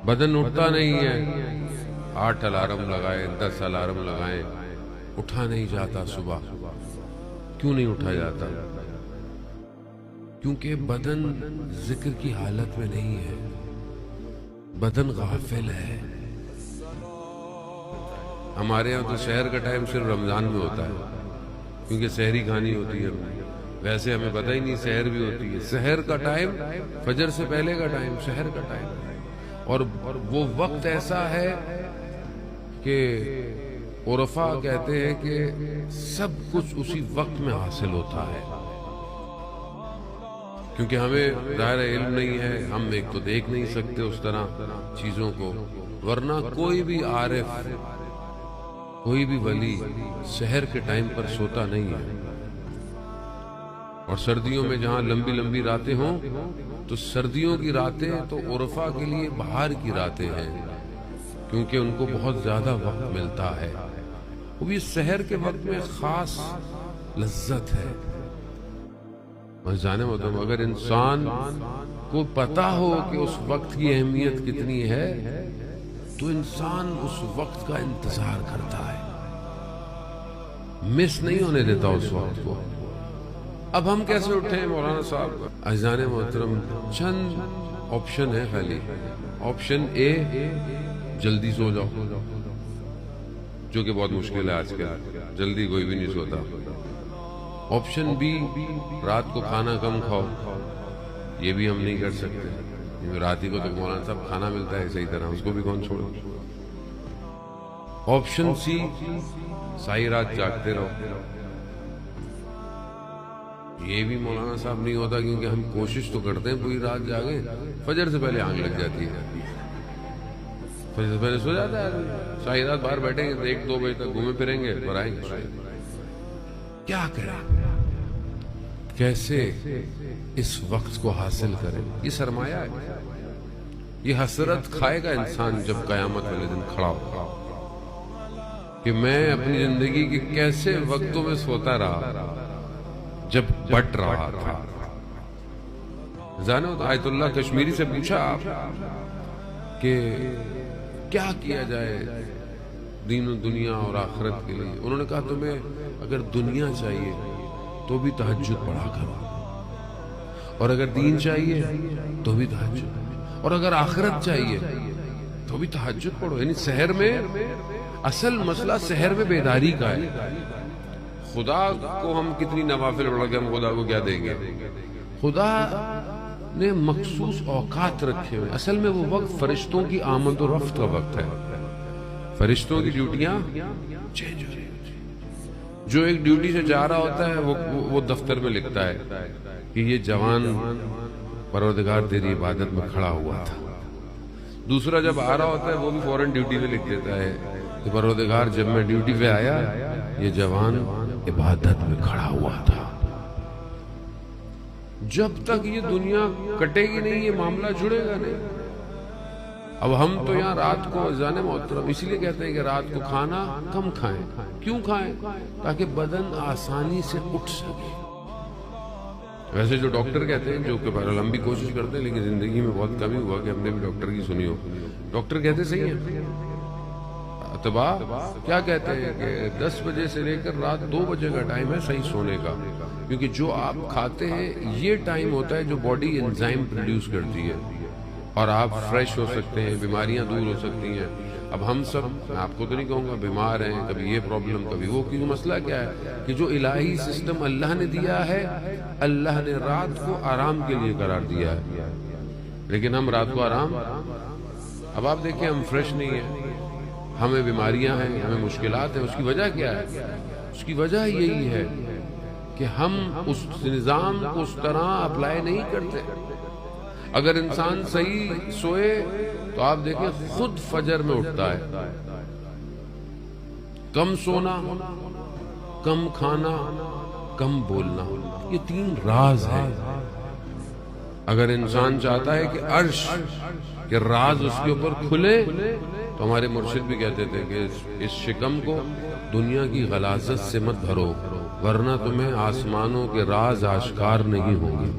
بدن اٹھتا نہیں ہے، 8 الارم لگائے 10 الارم لگائیں، اٹھا نہیں جاتا صبح۔ کیوں نہیں اٹھا جاتا؟ کیونکہ بدن ذکر کی حالت میں نہیں ہے، بدن غافل ہے۔ ہمارے یہاں تو سحر کا ٹائم صرف رمضان میں ہوتا ہے، کیونکہ سحری کھانی ہوتی ہے، ویسے ہمیں پتہ ہی نہیں سحر بھی ہوتی ہے۔ سحر کا ٹائم فجر سے پہلے کا ٹائم سحر کا ٹائم ہے، اور وہ وقت ایسا ہے کہ عرفاء کہتے ہیں کہ سب کچھ اسی وقت میں حاصل ہوتا ہے، کیونکہ ہمیں ظاہر علم نہیں ہے، ہم ایک تو دیکھ نہیں سکتے اس طرح چیزوں کو، ورنہ کوئی بھی عارف، کوئی بھی ولی سحر کے ٹائم پر سوتا نہیں ہے۔ اور سردیوں میں جہاں لمبی لمبی راتیں ہوں تو سردیوں کی راتیں تو عرفاء کے لیے بہار کی راتیں ہیں، کیونکہ ان کو بہت زیادہ وقت ملتا ہے۔ وہ بھی سحر کے وقت میں خاص لذت ہے۔ میں جانے محترم، اگر انسان کو پتا ہو کہ اس وقت کی اہمیت کتنی ہے تو انسان اس وقت کا انتظار کرتا ہے، مس نہیں ہونے دیتا اس وقت کو۔ اب ہم کیسے اٹھیں مولانا صاحب؟ عزیزان محترم، چند آپشن ہے خالی۔ آپشن اے، جلدی سو جاؤ، جو کہ بہت مشکل ہے آج کل، جلدی کوئی بھی نہیں سوتا۔ آپشن بی، رات کو کھانا کم کھاؤ، یہ بھی ہم نہیں کر سکتے، رات ہی کو تو مولانا صاحب کھانا ملتا ہے صحیح طرح، اس کو بھی کون چھوڑے۔ آپشن سی، ساری رات جاگتے رہو، یہ بھی مولانا صاحب نہیں ہوتا، کیونکہ ہم کوشش تو کرتے ہیں پوری رات جاگیں، فجر سے پہلے آنکھ لگ جاتی ہے، فجر سے پہلے سو جاتا ہے، ساری رات باہر بیٹھیں گے 1-2 بجے تک گھومے پھریں گے اور آئیں گے۔ کیا کریں؟ کیسے اس وقت کو حاصل کریں؟ یہ سرمایہ ہے، یہ حسرت کھائے گا انسان جب قیامت والے دن کھڑا ہوگا کہ میں اپنی زندگی کے کیسے وقتوں میں سوتا رہا جب بٹ رہا تھا۔ جانے تو آیت اللہ کشمیری سے پوچھا آپ کہ کیا کیا جائے دین و دنیا اور آخرت کے لیے؟ انہوں نے کہا تمہیں اگر دنیا چاہیے تو بھی تہجد پڑھا کرو، اور اگر دین چاہیے تو بھی تہجد، اور اگر آخرت چاہیے تو بھی تہجد پڑھو۔ یعنی سحر میں اصل مسئلہ سحر میں بیداری کا ہے۔ خدا کو ہم کتنی نوافل پڑھ کے ہم خدا کو کیا دیں گے؟ خدا نے مخصوص اوقات رکھے ہوئے، اصل میں وہ وقت فرشتوں کی آمد و رفت کا وقت ہے، فرشتوں کی ڈیوٹیاں چینج ہو رہی ہوتی ہیں۔ جو ایک ڈیوٹی سے جا رہا ہوتا ہے وہ دفتر میں لکھتا ہے کہ یہ جوان پروردگار تیری عبادت میں کھڑا ہوا تھا، دوسرا جب آ رہا ہوتا ہے وہ بھی فوراً ڈیوٹی میں لکھ دیتا ہے کہ پروردگار جب میں ڈیوٹی پہ آیا یہ جوان عبادت میں کھڑا ہوا تھا۔ جب تک یہ دنیا کٹے گی نہیں یہ معاملہ جڑے گا نہیں۔ اب ہم تو یہاں رات کو جانے محترم اس لیے کہتے ہیں کہ رات کو کھانا کم کھائیں۔ کیوں کھائیں؟ تاکہ بدن آسانی سے اٹھ سکے۔ ویسے جو ڈاکٹر کہتے ہیں، جو کہ بہرحال ہم بھی کوشش کرتے ہیں، لیکن زندگی میں بہت کم ہی ہوا کہ ہم نے بھی ڈاکٹر کی سنی ہو۔ ڈاکٹر کہتے صحیح ہیں، طبا کیا کہتے ہیں کہ 10 بجے سے لے کر رات 2 بجے کا ٹائم ہے صحیح سونے کا، کیونکہ جو آپ کھاتے ہیں یہ ٹائم ہوتا ہے جو باڈی انزائم پروڈیوس کرتی ہے، اور آپ فریش ہو سکتے ہیں، بیماریاں دور ہو سکتی ہیں۔ اب ہم سب، میں آپ کو تو نہیں کہوں گا بیمار ہیں، کبھی یہ پرابلم کبھی وہ، کیونکہ مسئلہ کیا ہے کہ جو الہی سسٹم اللہ نے دیا ہے، اللہ نے رات کو آرام کے لیے قرار دیا ہے، لیکن ہم رات کو آرام، اب آپ دیکھیں ہم فریش نہیں ہیں، ہمیں بیماریاں ہیں، ہمیں مشکلات ہیں۔ اس کی وجہ کیا ہے؟ اس کی وجہ یہی ہے کہ ہم اس نظام کو اس طرح اپلائی نہیں کرتے۔ اگر انسان صحیح سوئے تو آپ دیکھیں خود فجر میں اٹھتا ہے۔ کم سونا، کم کھانا، کم بولنا، یہ 3 راز ہیں۔ اگر انسان چاہتا ہے کہ عرش کے راز اس کے اوپر کھلے تو ہمارے مرشد بھی کہتے تھے کہ اس شکم کو دنیا کی غلاظت سے مت بھرو، ورنہ تمہیں آسمانوں کے راز آشکار نہیں ہوں گے۔